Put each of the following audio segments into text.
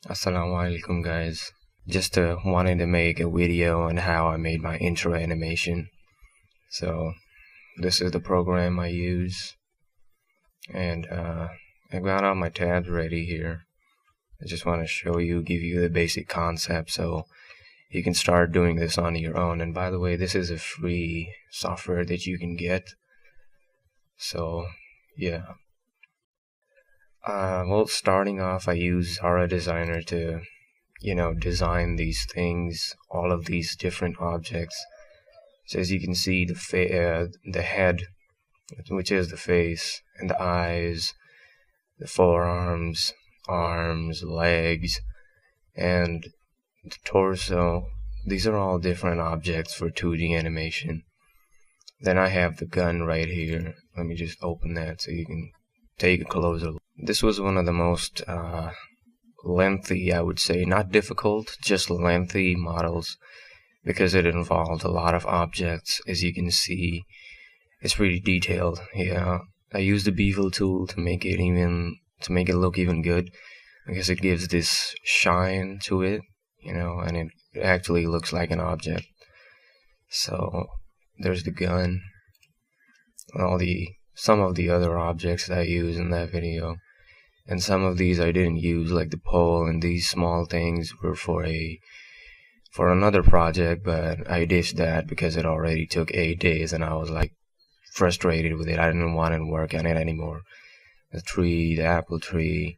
Assalamu alaikum guys. Just wanted to make a video on how I made my intro animation. So this is the program I use, and I got all my tabs ready here. I just want to show you, give you the basic concept so you can start doing this on your own. And by the way, this is a free software that you can get. So yeah. Well, starting off, I use Horror Designer to design these things, all of these different objects. So as you can see, the head, which is the face, and the eyes, the forearms, arms, legs, and the torso, these are all different objects for 2D animation. Then I have the gun right here. Let me just open that so you can take a closer look. This was one of the most lengthy, I would say, not difficult, just lengthy models, because it involved a lot of objects. As you can see, it's pretty detailed. Yeah, I used the bevel tool to make it look even good, because it gives this shine to it, and it actually looks like an object. So there's the gun, some of the other objects that I used in that video. And some of these I didn't use, like the pole, and these small things were for another project, but I ditched that because it already took 8 days and I was like frustrated with it. I didn't want to work on it anymore. The tree, the apple tree,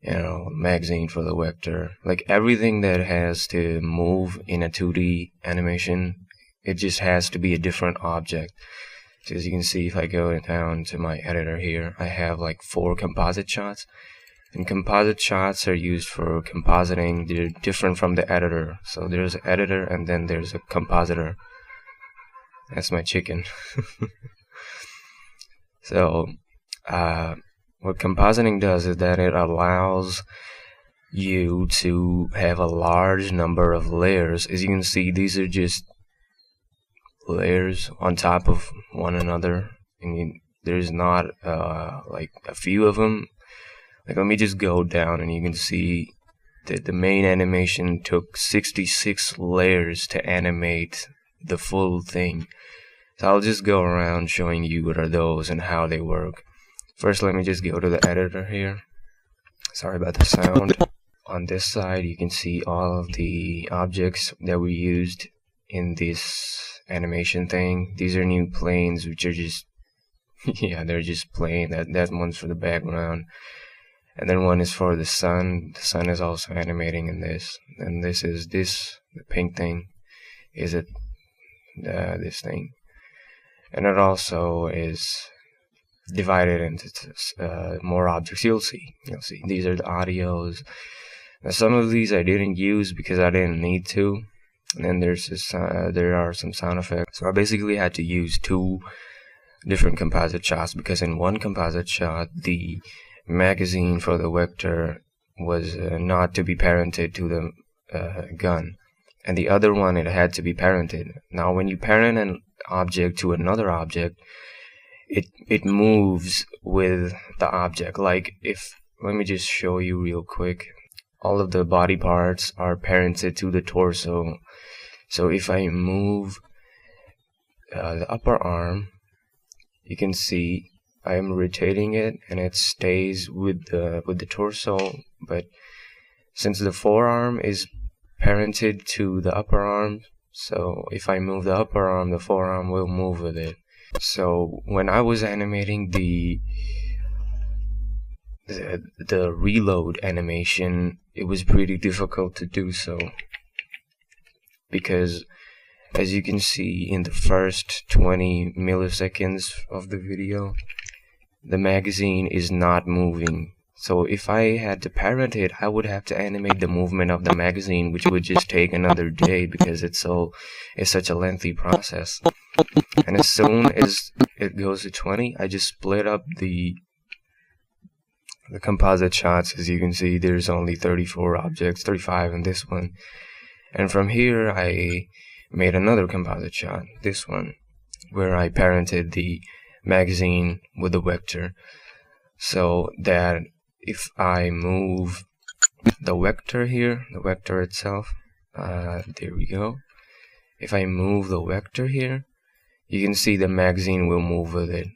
magazine for the vector, like everything that has to move in a 2D animation, it just has to be a different object. So as you can see, if I go down to my editor here, I have like 4 composite shots. And composite shots are used for compositing. They're different from the editor. So there's an editor and then there's a compositor. That's my chicken. So what compositing does is that it allows you to have a large number of layers. As you can see, these are just layers on top of one another, and there's not like a few of them. Like, let me just go down and you can see that the main animation took 66 layers to animate the full thing. So I'll just go around showing you what are those and how they work. First, let me just go to the editor here. Sorry about the sound. On this side, you can see all of the objects that we used in this animation thing. These are new planes, which are just yeah, they're just plain. That one's for the background, and then one is for the sun. The sun is also animating in this, and this is the pink thing is this thing, and it also is divided into more objects. You'll see these are the audios. Now, some of these I didn't use because I didn't need to. And then there are some sound effects. So I basically had to use 2 different composite shots, because in one composite shot, the magazine for the vector was not to be parented to the gun, and the other one, it had to be parented. Now, when you parent an object to another object, it moves with the object. Like, let me just show you real quick. All of the body parts are parented to the torso. So if I move the upper arm, you can see I am rotating it and it stays with the torso. But since the forearm is parented to the upper arm, so if I move the upper arm, the forearm will move with it. So when I was animating the reload animation, it was pretty difficult to do so, because as you can see in the first 20 milliseconds of the video, the magazine is not moving. So if I had to parent it, I would have to animate the movement of the magazine, which would just take another day, because it's such a lengthy process. And as soon as it goes to 20, I just split up the composite shots. As you can see, there's only 34 objects, 35 in this one. And from here, I made another composite shot, this one, where I parented the magazine with the vector, so that if I move the vector here, the vector itself. There we go. If I move the vector here, you can see the magazine will move with it.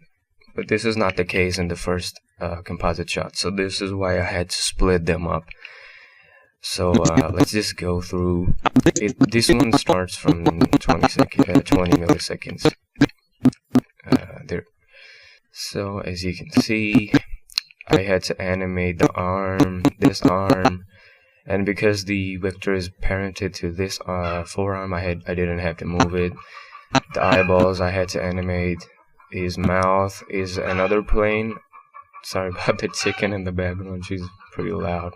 But this is not the case in the first composite shot, so this is why I had to split them up. So let's just go through it. This one starts from 20 milliseconds. There. So as you can see, I had to animate the arm, this arm, and because the vector is parented to this forearm, I didn't have to move it. The eyeballs I had to animate. His mouth is another plane. Sorry about the chicken in the background, she's pretty loud.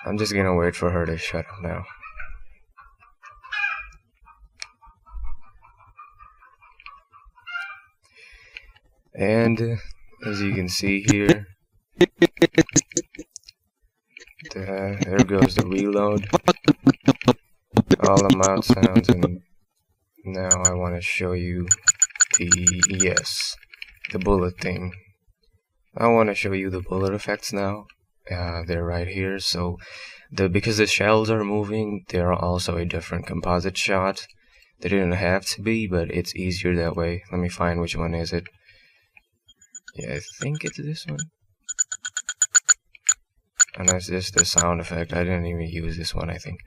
I'm just gonna wait for her to shut up now. And as you can see here, there goes the reload. All the mouth sounds, and now I want to show you the bullet thing. I want to show you the bullet effects now. They're right here. So because the shells are moving, they're also a different composite shot. They didn't have to be, but it's easier that way. Let me find which one is it. Yeah, I think it's this one. And that's just the sound effect. I didn't even use this one, I think.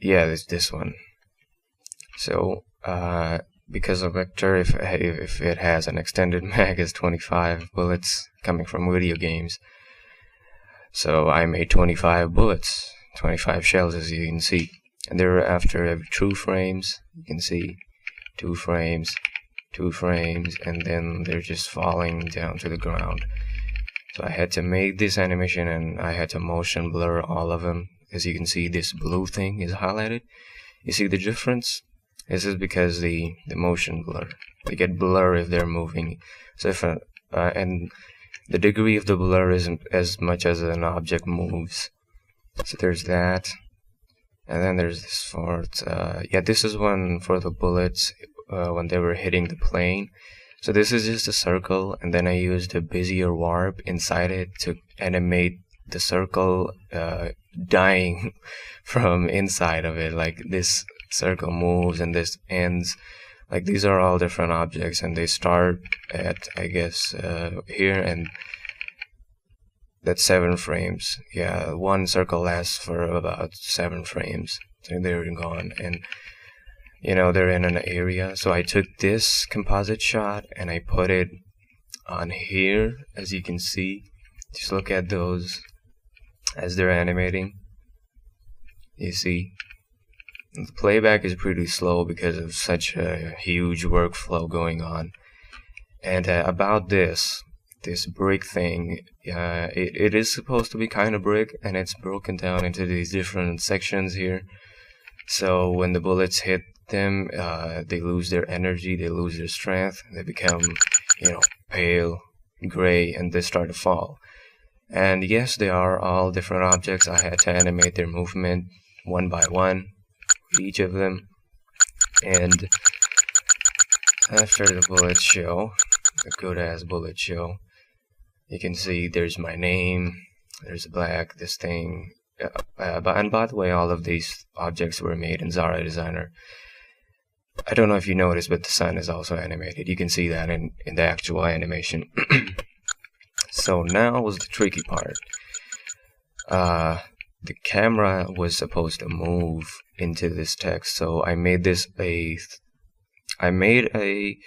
Yeah, it's this one. So, because of vector, if it has an extended mag as 25 bullets coming from video games, so I made 25 bullets, 25 shells, as you can see. And they're after every 2 frames. You can see 2 frames, 2 frames, and then they're just falling down to the ground. So I had to make this animation, and I had to motion blur all of them. As you can see, this blue thing is highlighted. You see the difference? This is because the motion blur. They get blur if they're moving. So if and the degree of the blur isn't as much as an object moves. So there's that. And then there's this fourth. Yeah, this is one for the bullets when they were hitting the plane. So this is just a circle, and then I used a Bezier warp inside it to animate the circle dying from inside of it. Like this circle moves and this ends. Like these are all different objects, and they start at, I guess, here, and that's 7 frames. Yeah, one circle lasts for about 7 frames. So they're gone, and you know, they're in an area. So I took this composite shot and I put it on here, as you can see. Just look at those as they're animating. You see, the playback is pretty slow because of such a huge workflow going on. And about this brick thing, it is supposed to be kind of brick, and it's broken down into these different sections here. So when the bullets hit them, they lose their energy, they lose their strength, they become, you know, pale, gray, and they start to fall. And yes, they are all different objects. I had to animate their movement one by one, each of them. And after the bullets show, the good ass bullet show, you can see there's my name, there's black, this thing. And by the way, all of these objects were made in Zara Designer. I don't know if you noticed, but the sun is also animated. You can see that in the actual animation. So now was the tricky part. The camera was supposed to move into this text, so I made this I made a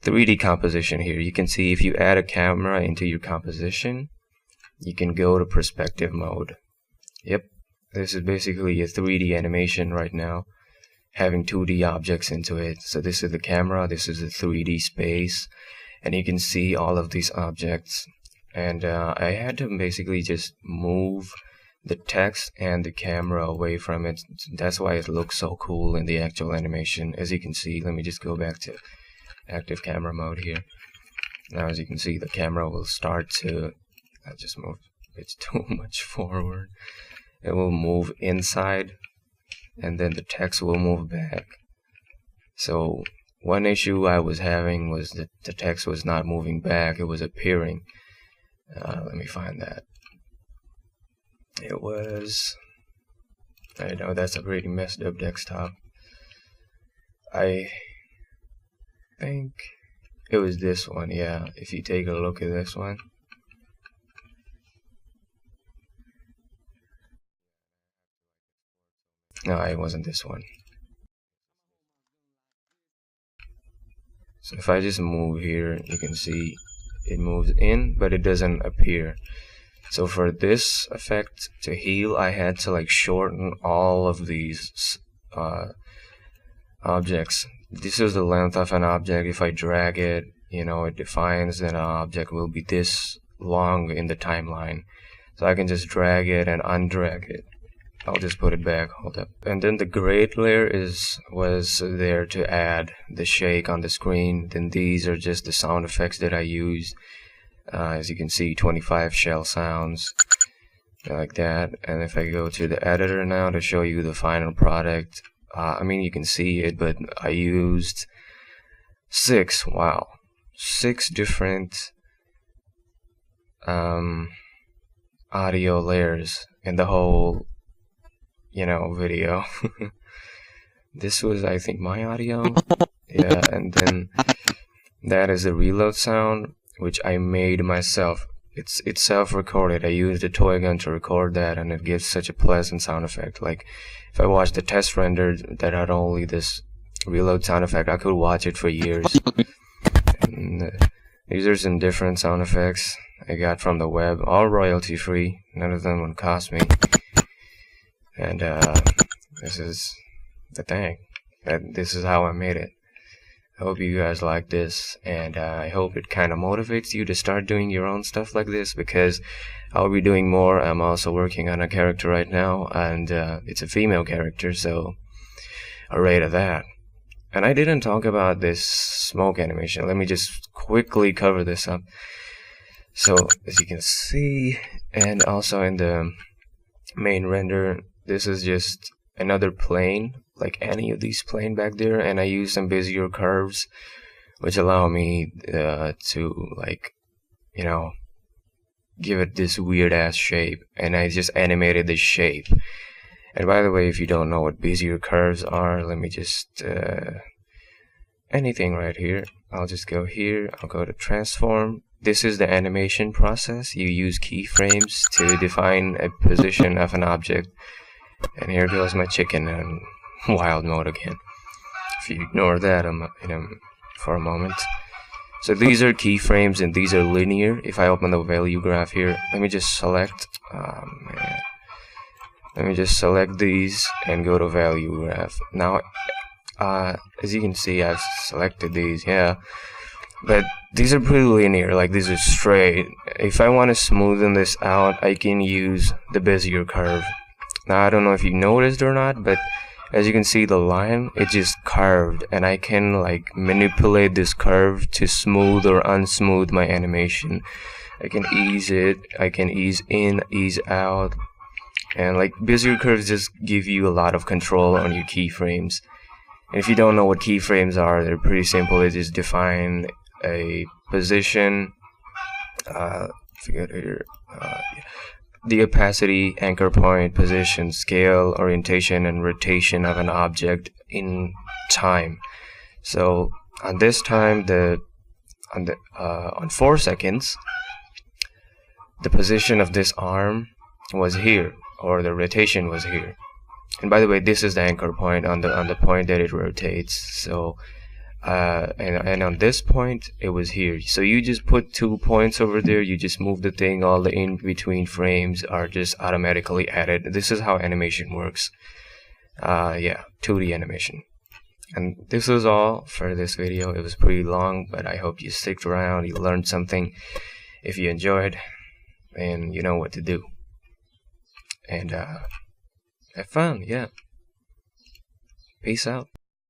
3D composition here. You can see if you add a camera into your composition, you can go to perspective mode. Yep, this is basically a 3D animation right now, having 2D objects into it. So this is the camera, this is the 3D space, and you can see all of these objects. And I had to basically just move the text and the camera away from it. That's why it looks so cool in the actual animation. As you can see, let me just go back to active camera mode here. Now as you can see, the camera will start to, I just moved it's too much forward. It will move inside, and then the text will move back. So one issue I was having was that the text was not moving back, it was appearing. Let me find that. It was, I know that's a pretty messed up desktop. I think it was this one, yeah. If you take a look at this one. No, it wasn't this one. So if I just move here, you can see it moves in, but it doesn't appear. So for this effect to heal, I had to like shorten all of these objects. This is the length of an object. If I drag it, you know, it defines that an object will be this long in the timeline. So I can just drag it and undrag it. I'll just put it back, hold up. And then the grade layer was there to add the shake on the screen. Then these are just the sound effects that I used. As you can see, 25 shell sounds, like that. And if I go to the editor now to show you the final product, I mean, you can see it, but I used 6 different audio layers in the whole, you know, video. This was, I think, my audio. Yeah, and then that is the reload sound, which I made myself. It's self-recorded. I used a toy gun to record that, and it gives such a pleasant sound effect. Like, if I watched the test render that had only this reload sound effect, I could watch it for years. And these are some different sound effects I got from the web, all royalty free. None of them would cost me. And this is the thing. This is how I made it. I hope you guys like this, and I hope it kind of motivates you to start doing your own stuff like this, because I'll be doing more. I'm also working on a character right now, and it's a female character, so a rate of that. And I didn't talk about this smoke animation. Let me just quickly cover this up. So as you can see, and also in the main render, this is just another plane, like any of these plane back there, and I use some Bezier curves, which allow me to, like, you know, give it this weird ass shape, and I just animated this shape. And by the way, if you don't know what Bezier curves are, let me just anything right here. I'll just go here, I'll go to transform. This is the animation process. You use keyframes to define a position of an object. And here goes my chicken in wild mode again. If you ignore that for a moment. So these are keyframes and these are linear. If I open the value graph here, let me just select let me just select these and go to value graph. Now as you can see, I've selected these, yeah. But these are pretty linear, like these are straight. If I want to smoothen this out, I can use the Bezier curve. Now I don't know if you noticed or not, but as you can see, the line, it just curved, and I can like manipulate this curve to smooth or unsmooth my animation. I can ease it, I can ease in, ease out, and like Bezier curves just give you a lot of control on your keyframes. And if you don't know what keyframes are, they're pretty simple. They just define a position, forget here, the opacity, anchor point, position, scale, orientation, and rotation of an object in time. So on this time, on 4 seconds, the position of this arm was here, or the rotation was here. And by the way, this is the anchor point on the point that it rotates. So and on this point it was here. So you just put 2 points over there, you just move the thing, all the in between frames are just automatically added. This is how animation works. Yeah, 2D animation. And this was all for this video. It was pretty long, but I hope you sticked around, you learned something. If you enjoyed, and you know what to do, and have fun. Yeah, peace out.